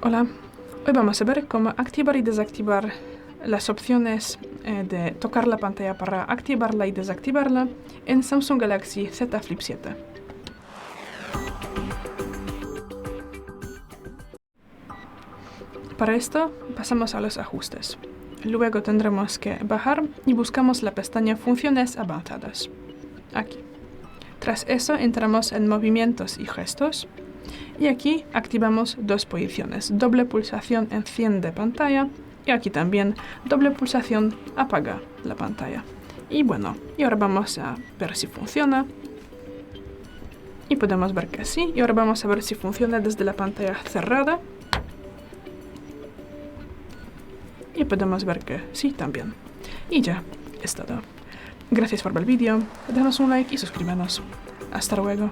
Hola, hoy vamos a ver cómo activar y desactivar las opciones de tocar la pantalla para activarla y desactivarla en Samsung Galaxy Z Flip 7. Para esto pasamos a los ajustes. Luego tendremos que bajar y buscamos la pestaña Funciones avanzadas. Aquí. Tras eso entramos en Movimientos y Gestos. Y aquí activamos dos posiciones. Doble pulsación enciende pantalla. Y aquí también doble pulsación apaga la pantalla. Y bueno, y ahora vamos a ver si funciona. Y podemos ver que sí. Y ahora vamos a ver si funciona desde la pantalla cerrada. Y podemos ver que sí también. Y ya, es todo. Gracias por ver el vídeo, denos un like y suscríbanos. Hasta luego.